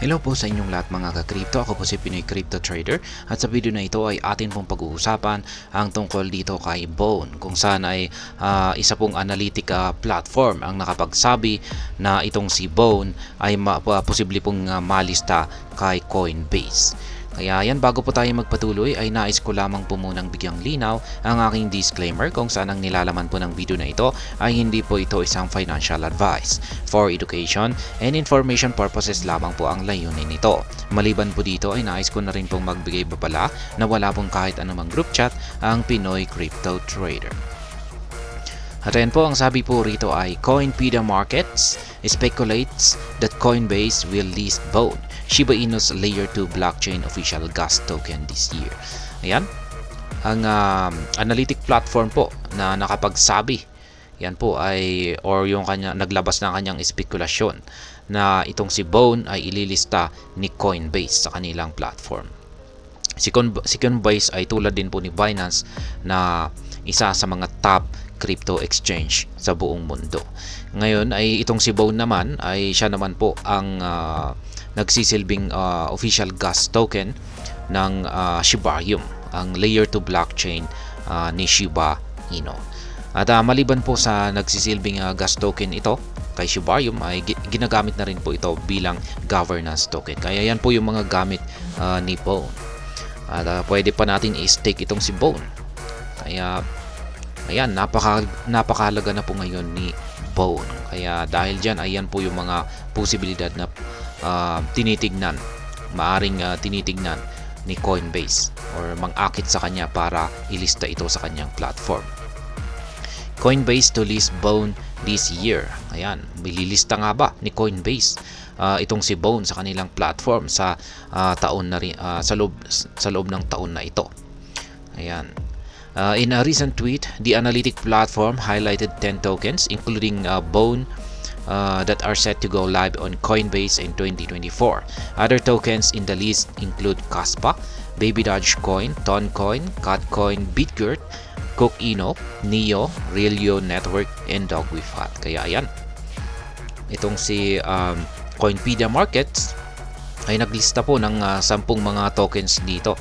Hello po sa inyong lahat mga ka-crypto. Ako po si Pinoy Crypto Trader at sa video na ito ay atin pong pag-uusapan ang tungkol dito kay Bone, kung saan ay isa pong analytic platform ang nakapagsabi na itong si Bone ay posible pong malista kay Coinbase. Kaya yan, bago po tayo magpatuloy ay nais ko lamang po munang bigyang linaw ang aking disclaimer kung saan ang nilalaman po ng video na ito ay hindi po ito isang financial advice. For education and information purposes lamang po ang layunin nito. Maliban po dito ay nais ko na rin pong magbigay babala na wala pong kahit anumang group chat ang Pinoy Crypto Trader. At ayan po, ang sabi po rito ay Coinpedia Markets speculates that Coinbase will list Bone, Shiba Inu's Layer 2 blockchain official gas token this year. Ayan, ang analytic platform po na nakapagsabi, yan po ay, or yung naglabas ng kanyang spekulasyon na itong si Bone ay ililista ni Coinbase sa kanilang platform. Si Coinbase ay tulad din po ni Binance na isa sa mga top crypto exchange sa buong mundo. Ngayon ay itong si Bone naman ay siya naman po ang nagsisilbing official gas token ng Shibarium, ang layer 2 blockchain ni Shiba Inu. At maliban po sa nagsisilbing gas token ito kay Shibarium ay ginagamit na rin po ito bilang governance token. Kaya yan po yung mga gamit ni Bone. At pwede pa natin i-stake itong si Bone. Kaya ayan, napakahalaga na po ngayon ni Bone. Kaya dahil dyan, ayan po yung mga posibilidad na tinitignan, maaring tinitignan ni Coinbase or mang-akit sa kanya para ilista ito sa kanyang platform. Coinbase to list Bone this year. Ayan, mililista nga ba ni Coinbase itong si Bone sa kanilang platform sa taon na rin, sa loob ng taon na ito. Ayan. In a recent tweet, the analytic platform highlighted 10 tokens, including Bone, that are set to go live on Coinbase in 2024. Other tokens in the list include Kaspa, Baby Dogecoin, Toncoin, Catcoin, Bitgert, Cookino, Neo, Relio Network, and Dogwifat. Kaya ayan, itong si Coinpedia Markets ay naglista po ng 10 mga tokens dito.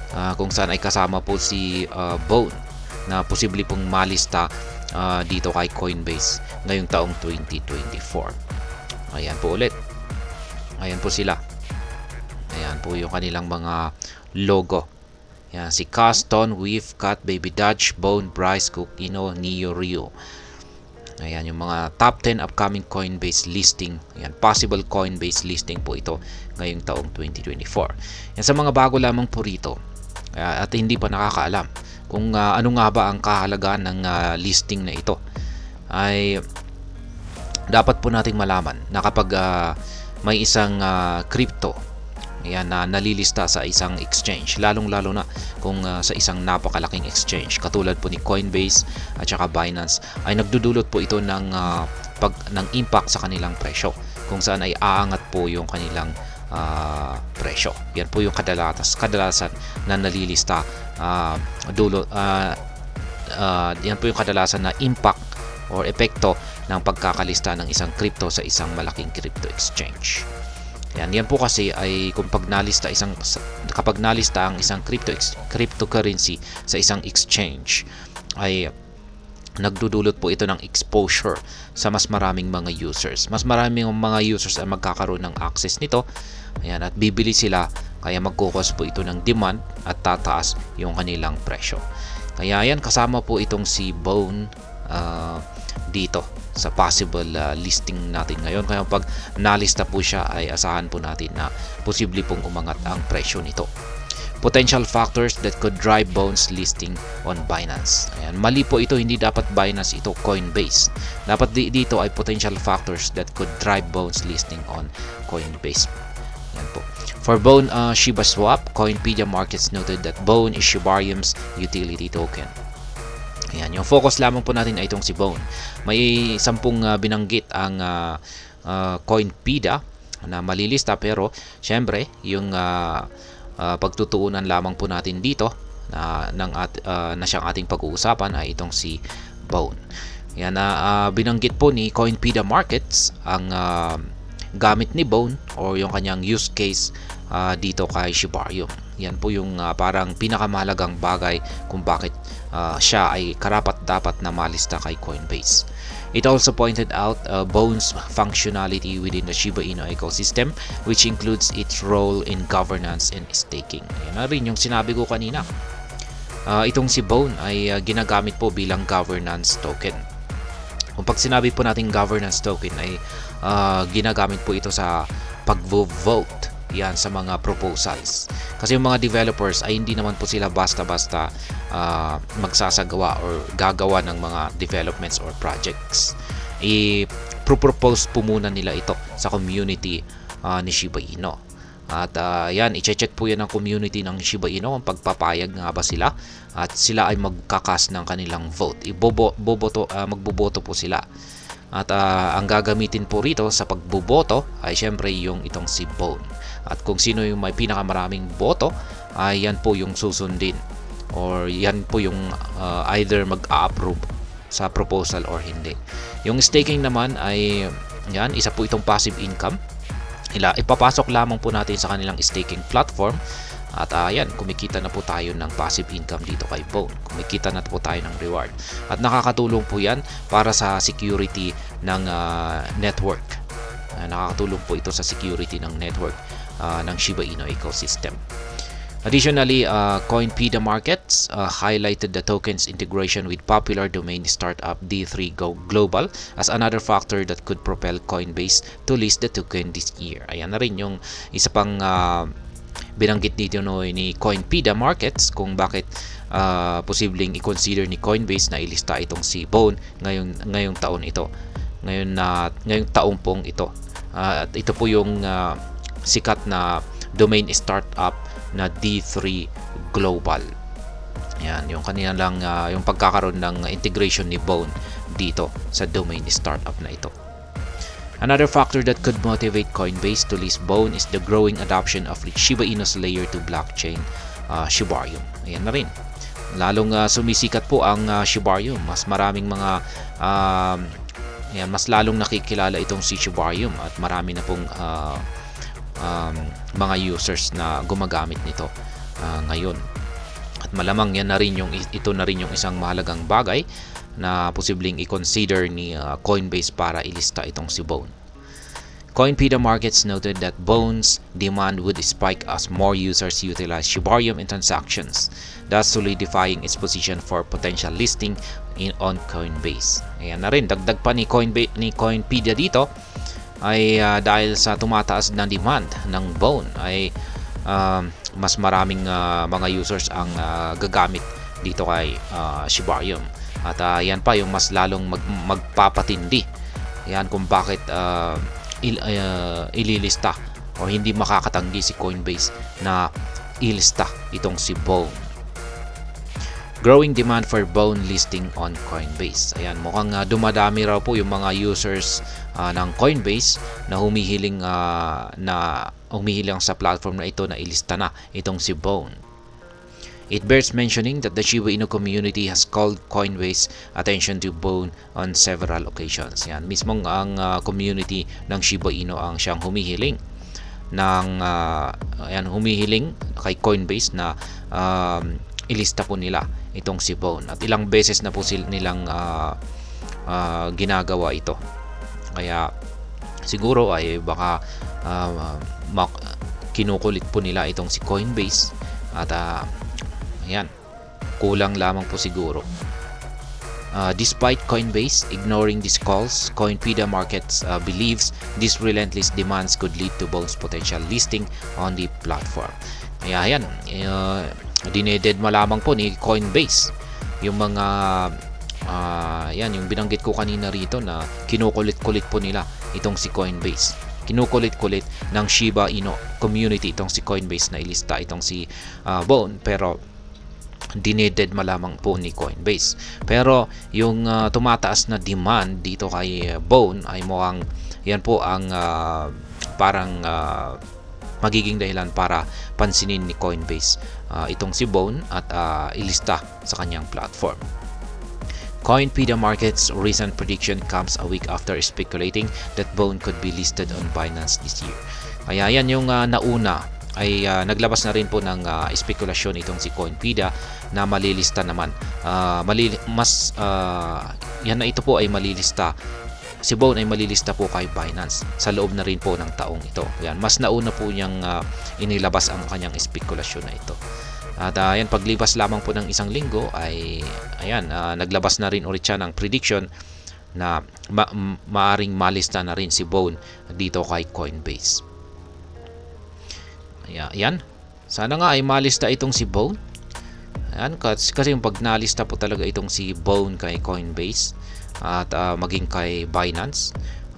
Kung saan ay kasama po si Bone na posible pong malista dito kay Coinbase ngayong taong 2024. Ayan po ulit. Ayan po sila. Ayan po yung kanilang mga logo. Ayan, si Caston, Weave, Cat, Baby Dodge, Bone, Bryce, Cookino, Neo, Rio. Ayan yung mga top 10 upcoming Coinbase listing. Ayan, possible Coinbase listing po ito ngayong taong 2024. Yan, sa mga bago lamang po rito at hindi pa nakakaalam kung ano nga ba ang kahalagaan ng listing na ito, ay dapat po nating malaman na kapag may isang crypto ayan, na nalilista sa isang exchange, lalong-lalo na kung sa isang napakalaking exchange katulad po ni Coinbase at saka Binance, ay nagdudulot po ito ng impact sa kanilang presyo, kung saan ay aangat po yung kanilang presyo. Yan po yung kadalasan na nalilista, yan po yung kadalasan na impact or epekto ng pagkakalista ng isang crypto sa isang malaking crypto exchange. Yan po kasi ay kapag nalista ang isang cryptocurrency sa isang exchange, ay nagdudulot po ito ng exposure sa mas maraming mga users. Mas maraming mga users ay magkakaroon ng access nito. Ayan, at bibili sila, kaya magkukos po ito ng demand at tataas yung kanilang presyo. Kaya yan, kasama po itong si Bone dito sa possible listing natin ngayon. Kaya pag nalista po siya ay asahan po natin na posible pong umangat ang presyo nito. Potential factors that could drive Bone's listing on Binance. Ayan, mali po ito, hindi dapat Binance, ito Coinbase. Dapat dito ay potential factors that could drive Bone's listing on Coinbase. Ayan po. For Bone Shiba Swap, Coinpedia Markets noted that Bone is Shibarium's utility token. Ayan, yung focus lamang po natin ay itong si Bone. May 10 binanggit ang Coinpedia na malilista, pero syempre yung pagtutuunan lamang po natin dito na siyang ating pag-uusapan ay itong si Bone. Yan, binanggit po ni Coinpedia Markets ang gamit ni Bone or yung kanyang use case dito kay Shibarium. Yan po yung parang pinakamahalagang bagay kung bakit siya ay karapat-dapat na malista kay Coinbase. It also pointed out Bone's functionality within the Shiba Inu ecosystem, which includes its role in governance and staking. Yan na rin yung sinabi ko kanina. Itong si Bone ay ginagamit po bilang governance token. Kung pag sinabi po natin governance token ay ginagamit po ito sa pag-vote yan sa mga proposals. Kasi yung mga developers ay hindi naman po sila basta-basta magsasagawa or gagawa ng mga developments or projects. I-propose po muna nila ito sa community ni Shiba Inu. At yan, i-check po yan ng community ng Shiba Inu kung pagpapayag nga ba sila at sila ay magkakas ng kanilang vote. Magboboto po sila. At ang gagamitin po rito sa pagboboto ay syempre yung itong si Bone. At kung sino yung may pinakamaraming boto ay yan po yung susundin or yan po yung either mag-a-approve sa proposal or hindi. Yung staking naman ay yan, isa po itong passive income. Ipapasok lamang po natin sa kanilang staking platform at yan, kumikita na po tayo ng passive income dito kay Bone. Kumikita na po tayo ng reward. At nakakatulong po yan para sa security ng network. Nakakatulong po ito sa security ng network ng Shiba Inu ecosystem. Additionally, Coinpedia Markets highlighted the token's integration with popular domain startup D3 Global as another factor that could propel Coinbase to list the token this year. Ayan na rin yung isa pang binanggit dito ni Coinpedia Markets kung bakit posibleng i-consider ni Coinbase na ilista itong si Bone ngayong taon ito. Ngayong taong pong ito. At ito po yung sikat na domain startup na D3 Global. Yan, yung kanina lang yung pagkakaroon ng integration ni Bone dito sa domain startup na ito. Another factor that could motivate Coinbase to list Bone is the growing adoption of Shiba Inu's layer 2 blockchain, Shibarium. Ayan na rin. Lalong sumisikat po ang Shibarium. Mas maraming mga mas lalong nakikilala itong si Shibarium at marami na pong mga users na gumagamit nito ngayon. At malamang ito na rin yung isang mahalagang bagay na posibleng i-consider ni Coinbase para ilista itong si Bone. Coinpedia Markets noted that Bone's demand would spike as more users utilize Shibarium in transactions, thus solidifying its position for potential listing on Coinbase. Ayan na rin, dagdag pa ni Coinpedia dito ay dahil sa tumataas na demand ng Bone ay mas maraming mga users ang gagamit dito kay Shibarium. At yan pa yung mas lalong magpapatindi. Yan kung bakit ililista o hindi makakatanggi si Coinbase na ilista itong si Bone. Growing demand for Bone listing on Coinbase. Ayan, mukhang dumadami raw po yung mga users ng Coinbase na humihiling sa platform na ito na ilista na itong si Bone. It bears mentioning that the Shiba Inu community has called Coinbase attention to Bone on several occasions. Yan, mismong ang community ng Shiba Inu ang siyang humihiling kay Coinbase na ilista po nila itong si Bone. At ilang beses na po nilang ginagawa ito. Kaya siguro ay baka kinukulit po nila itong si Coinbase at ayan, kulang lamang po siguro. Despite Coinbase ignoring these calls, Coinpedia Markets believes these relentless demands could lead to Bone's potential listing on the platform. Kaya yan, dinededma lamang po ni Coinbase yung mga yung binanggit ko kanina rito na kinukulit-kulit po nila itong si Coinbase. Kinukulit-kulit ng Shiba Inu community itong si Coinbase na ilista itong si Bone, pero dinededma lamang po ni Coinbase. Pero yung tumataas na demand dito kay Bone ay mukhang yan po ang parang magiging dahilan para pansinin ni Coinbase itong si Bone at ilista sa kanyang platform. Coinpedia Markets recent prediction comes a week after speculating that Bone could be listed on Binance this year. Kaya yan yung nauna ay naglabas na rin po ng spekulasyon itong si Coinpedia na malilista naman. Yan na ito po ay malilista. Si Bone ay malilista po kay Binance sa loob na rin po ng taong ito. Yan, mas nauna po niyang inilabas ang kanyang spekulasyon na ito. At ayan, paglipas lamang po ng isang linggo ay ayan, naglabas na rin ulit siya ng prediction na maaring malista na rin si Bone dito kay Coinbase. Ayan, sana nga ay malista itong si Bone. Ayan, kasi yung pag nalista po talaga itong si Bone kay Coinbase at maging kay Binance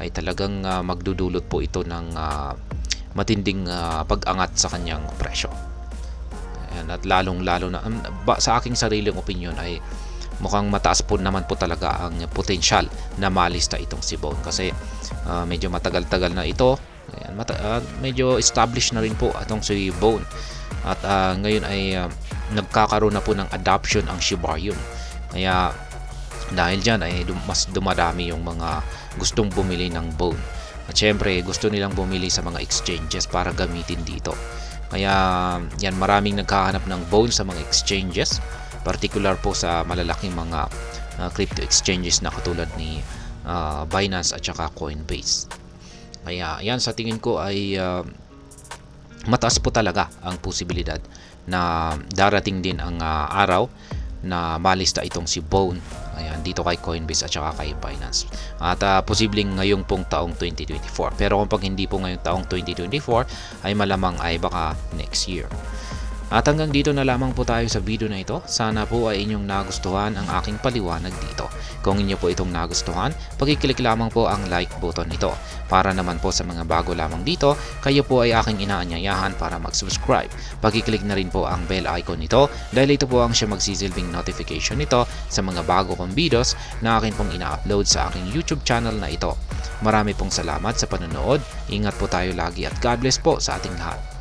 ay talagang magdudulot po ito ng matinding pag-angat sa kanyang presyo. Ayan, at lalong-lalo na sa aking sariling opinion ay mukhang mataas po naman po talaga ang potensyal na malista itong si Bone kasi medyo matagal-tagal na ito. Ayan, medyo established na rin po itong si Bone at ngayon ay nagkakaroon na po ng adoption ang Shibarium. Kaya dahil dyan ay mas dumadami yung mga gustong bumili ng Bone at syempre gusto nilang bumili sa mga exchanges para gamitin dito. Kaya yan, maraming naghahanap ng Bone sa mga exchanges, particular po sa malalaking mga crypto exchanges na katulad ni Binance at saka Coinbase. Kaya yan, sa tingin ko ay mataas po talaga ang posibilidad na darating din ang araw na malista itong si Bone dito kay Coinbase at saka kay Binance. At posibleng ngayong pong taong 2024. Pero kung pag hindi po ngayong taong 2024 ay malamang ay baka next year. At hanggang dito na lamang po tayo sa video na ito. Sana po ay inyong nagustuhan ang aking paliwanag dito. Kung inyo po itong nagustuhan, pag-click lamang po ang like button nito. Para naman po sa mga bago lamang dito, kayo po ay aking inaanyayahan para mag-subscribe. Pag-click na rin po ang bell icon nito dahil ito po ang siya magsisilbing notification nito sa mga bago kong videos na akin pong ina-upload sa aking YouTube channel na ito. Marami pong salamat sa panonood. Ingat po tayo lagi at God bless po sa ating lahat.